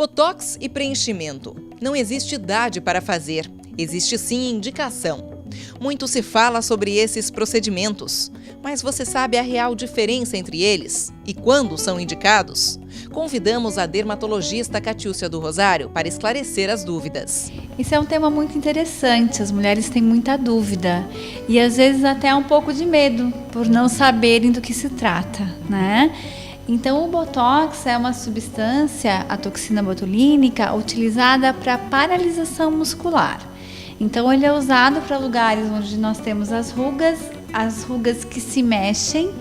Botox e preenchimento. Não existe idade para fazer, existe sim indicação. Muito se fala sobre esses procedimentos, mas você sabe a real diferença entre eles e quando são indicados? Convidamos a dermatologista Catiúcia do Rosário para esclarecer as dúvidas. Isso é um tema muito interessante, as mulheres têm muita dúvida e às vezes até um pouco de medo por não saberem do que se trata, né? Então o Botox é uma substância, a toxina botulínica, utilizada para paralisação muscular. Então ele é usado para lugares onde nós temos as rugas que se mexem.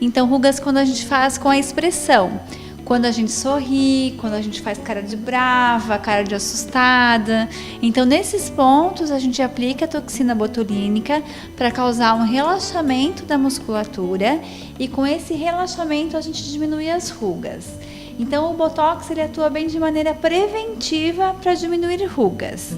Então rugas quando a gente faz com a expressão. Quando a gente sorri, quando a gente faz cara de brava, cara de assustada. Então, nesses pontos, a gente aplica a toxina botulínica para causar um relaxamento da musculatura e com esse relaxamento a gente diminui as rugas. Então, o Botox ele atua bem de maneira preventiva para diminuir rugas.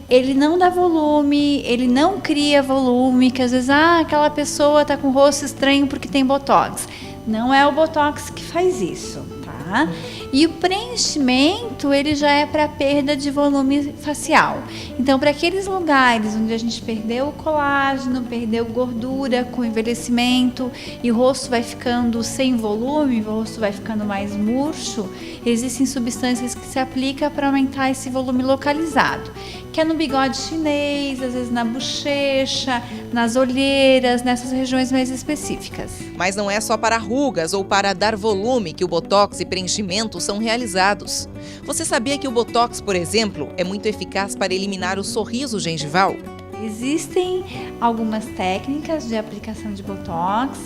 Ele não dá volume, ele não cria volume, que às vezes aquela pessoa está com o rosto estranho porque tem Botox. Não é o Botox que faz isso, tá? E o preenchimento, ele já é para perda de volume facial. Então, para aqueles lugares onde a gente perdeu o colágeno, perdeu gordura com o envelhecimento e o rosto vai ficando sem volume, o rosto vai ficando mais murcho, existem substâncias que se aplicam para aumentar esse volume localizado, que é no bigode chinês, às vezes na bochecha, nas olheiras, nessas regiões mais específicas. Mas não é só para rugas ou para dar volume que o Botox e preenchimento são realizados. Você sabia que o Botox, por exemplo, é muito eficaz para eliminar o sorriso gengival? Existem algumas técnicas de aplicação de Botox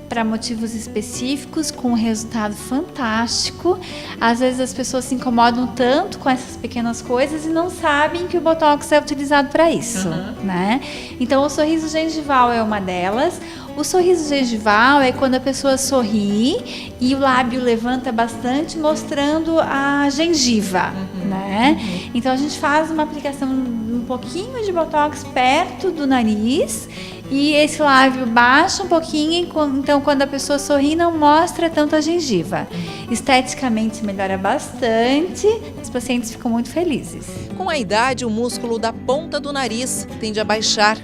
para motivos específicos, com um resultado fantástico. Às vezes as pessoas se incomodam tanto com essas pequenas coisas e não sabem que o Botox é utilizado para isso, né? Então o sorriso gengival é uma delas. O sorriso gengival é quando a pessoa sorri e o lábio levanta bastante, mostrando a gengiva, né? Então a gente faz uma aplicação um pouquinho de Botox perto do nariz e esse lábio baixa um pouquinho, então quando a pessoa sorri não mostra tanto a gengiva. Esteticamente melhora bastante, os pacientes ficam muito felizes. Com a idade, o músculo da ponta do nariz tende a baixar.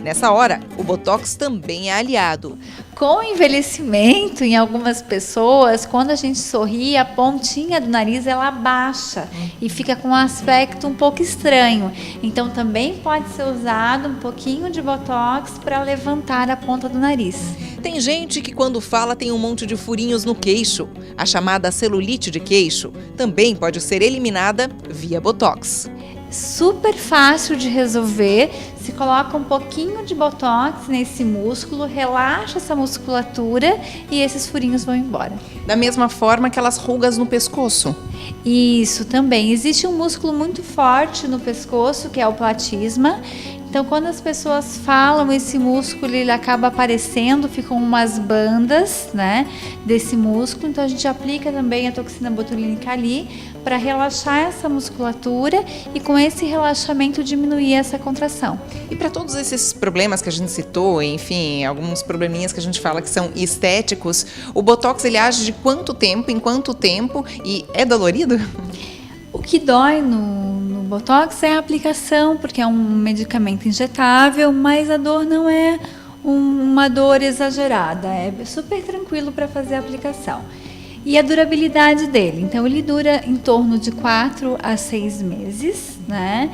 Nessa hora, o Botox também é aliado. Com o envelhecimento, em algumas pessoas, quando a gente sorri, a pontinha do nariz ela baixa e fica com um aspecto um pouco estranho. Então também pode ser usado um pouquinho de Botox para levantar a ponta do nariz. Tem gente que quando fala tem um monte de furinhos no queixo. A chamada celulite de queixo também pode ser eliminada via Botox. Super fácil de resolver, se coloca um pouquinho de Botox nesse músculo, relaxa essa musculatura e esses furinhos vão embora. Da mesma forma que aquelas rugas no pescoço. Isso também, existe um músculo muito forte no pescoço que é o platisma. Então, quando as pessoas falam, esse músculo ele acaba aparecendo, ficam umas bandas, né, desse músculo. Então, a gente aplica também a toxina botulínica ali para relaxar essa musculatura e com esse relaxamento diminuir essa contração. E para todos esses problemas que a gente citou, enfim, alguns probleminhas que a gente fala que são estéticos, o Botox ele age de quanto tempo, em quanto tempo e é dolorido? O que dói no Botox é a aplicação, porque é um medicamento injetável, mas a dor não é uma dor exagerada, é super tranquilo para fazer a aplicação. E a durabilidade dele, então ele dura em torno de 4 a 6 meses, né?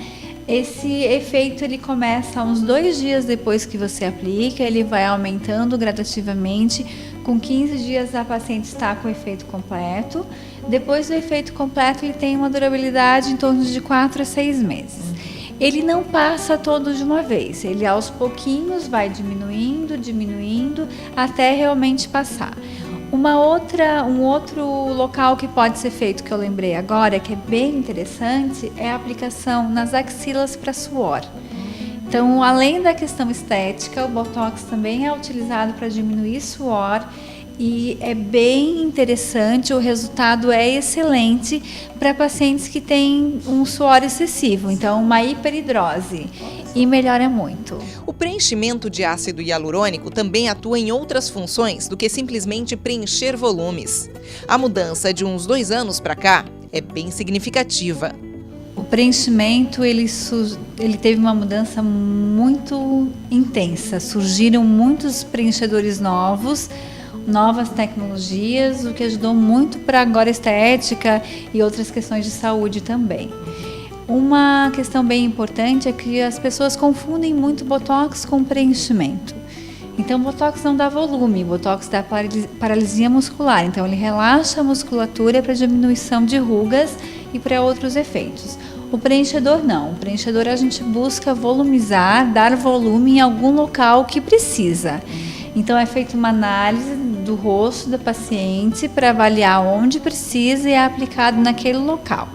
Esse efeito ele começa uns 2 dias depois que você aplica, ele vai aumentando gradativamente, com 15 dias a paciente está com o efeito completo. Depois do efeito completo ele tem uma durabilidade em torno de 4 a 6 meses. Ele não passa todo de uma vez, ele aos pouquinhos vai diminuindo, até realmente passar. Um outro local que pode ser feito, que eu lembrei agora, que é bem interessante, é a aplicação nas axilas para suor. Então, além da questão estética, o Botox também é utilizado para diminuir suor e é bem interessante, o resultado é excelente para pacientes que têm um suor excessivo, então uma hiperidrose, e melhora muito. O preenchimento de ácido hialurônico também atua em outras funções do que simplesmente preencher volumes. A mudança de uns 2 anos para cá é bem significativa. O preenchimento ele teve uma mudança muito intensa. Surgiram muitos preenchedores novos, novas tecnologias, o que ajudou muito para agora a estética e outras questões de saúde também. Uma questão bem importante é que as pessoas confundem muito botox com preenchimento. Então, botox não dá volume, botox dá paralisia muscular. Então, ele relaxa a musculatura para diminuição de rugas e para outros efeitos. O preenchedor não. O preenchedor a gente busca volumizar, dar volume em algum local que precisa. Então, é feita uma análise do rosto da paciente para avaliar onde precisa e é aplicado naquele local.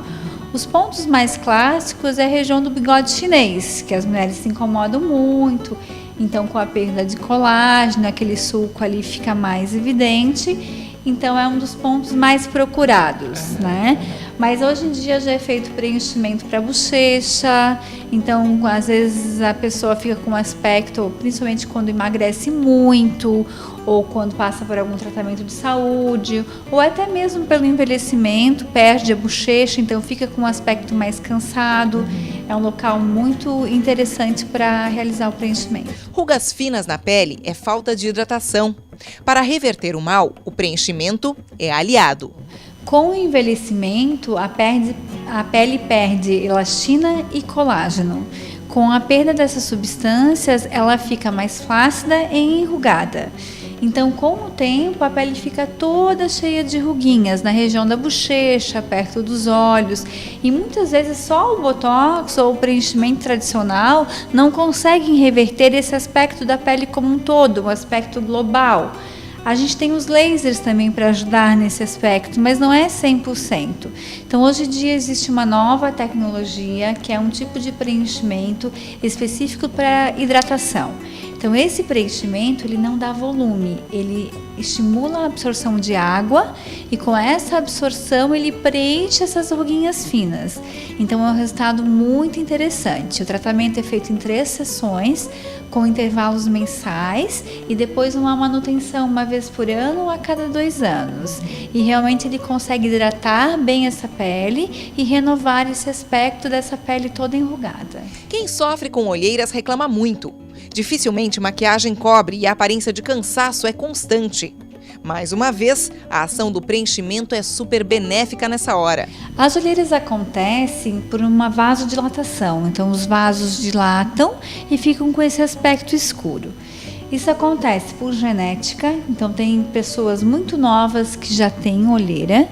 Os pontos mais clássicos é a região do bigode chinês, que as mulheres se incomodam muito. Então, com a perda de colágeno, aquele sulco ali fica mais evidente. Então, é um dos pontos mais procurados, né? Mas hoje em dia já é feito preenchimento para bochecha. Então, às vezes a pessoa fica com um aspecto, principalmente quando emagrece muito, ou quando passa por algum tratamento de saúde, ou até mesmo pelo envelhecimento, perde a bochecha, então fica com um aspecto mais cansado. É um local muito interessante para realizar o preenchimento. Rugas finas na pele é falta de hidratação. Para reverter o mal, o preenchimento é aliado. Com o envelhecimento, a pele perde elastina e colágeno. Com a perda dessas substâncias, ela fica mais flácida e enrugada. Então, com o tempo, a pele fica toda cheia de ruguinhas na região da bochecha, perto dos olhos. E muitas vezes só o botox ou o preenchimento tradicional não conseguem reverter esse aspecto da pele como um todo, um aspecto global. A gente tem os lasers também para ajudar nesse aspecto, mas não é 100%. Então, hoje em dia existe uma nova tecnologia que é um tipo de preenchimento específico para hidratação. Então, esse preenchimento ele não dá volume, ele estimula a absorção de água e com essa absorção ele preenche essas ruguinhas finas. Então, é um resultado muito interessante. O tratamento é feito em 3 sessões, com intervalos mensais e depois uma manutenção uma vez por ano ou a cada 2 anos. E realmente ele consegue hidratar bem essa pele e renovar esse aspecto dessa pele toda enrugada. Quem sofre com olheiras reclama muito. Dificilmente maquiagem cobre e a aparência de cansaço é constante. Mais uma vez, a ação do preenchimento é super benéfica nessa hora. As olheiras acontecem por uma vasodilatação, então os vasos dilatam e ficam com esse aspecto escuro. Isso acontece por genética, então tem pessoas muito novas que já têm olheira.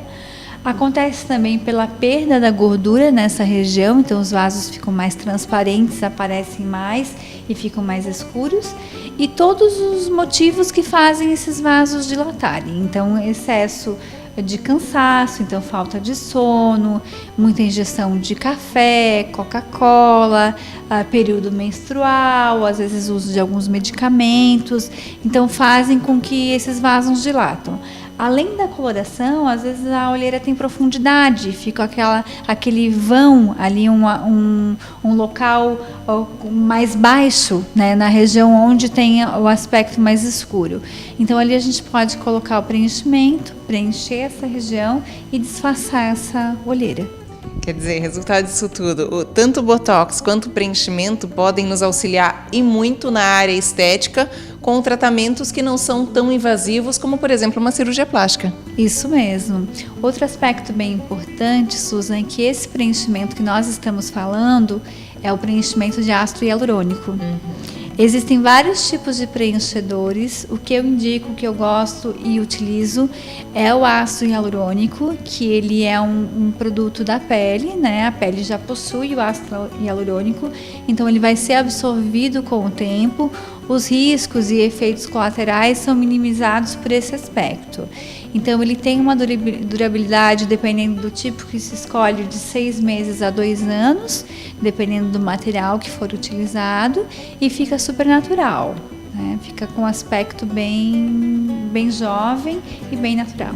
Acontece também pela perda da gordura nessa região, então os vasos ficam mais transparentes, aparecem mais e ficam mais escuros. E todos os motivos que fazem esses vasos dilatarem. Então, excesso de cansaço, então falta de sono, muita ingestão de café, Coca-Cola, período menstrual, às vezes uso de alguns medicamentos, então fazem com que esses vasos dilatam. Além da coloração, às vezes a olheira tem profundidade, fica aquele vão ali, um local mais baixo, né, na região onde tem o aspecto mais escuro. Então ali a gente pode colocar o preenchimento, preencher essa região e disfarçar essa olheira. Quer dizer, resultado disso tudo, tanto o botox quanto o preenchimento podem nos auxiliar e muito na área estética com tratamentos que não são tão invasivos como, por exemplo, uma cirurgia plástica. Isso mesmo. Outro aspecto bem importante, Susan, é que esse preenchimento que nós estamos falando é o preenchimento de ácido hialurônico. Existem vários tipos de preenchedores. O que eu indico, o que eu gosto e utilizo é o ácido hialurônico, que ele é um produto da pele, né? A pele já possui o ácido hialurônico, então ele vai ser absorvido com o tempo. Os riscos e efeitos colaterais são minimizados por esse aspecto. Então, ele tem uma durabilidade, dependendo do tipo que se escolhe, de 6 meses a 2 anos, dependendo do material que for utilizado, e fica super natural, né? Fica com um aspecto bem jovem e bem natural.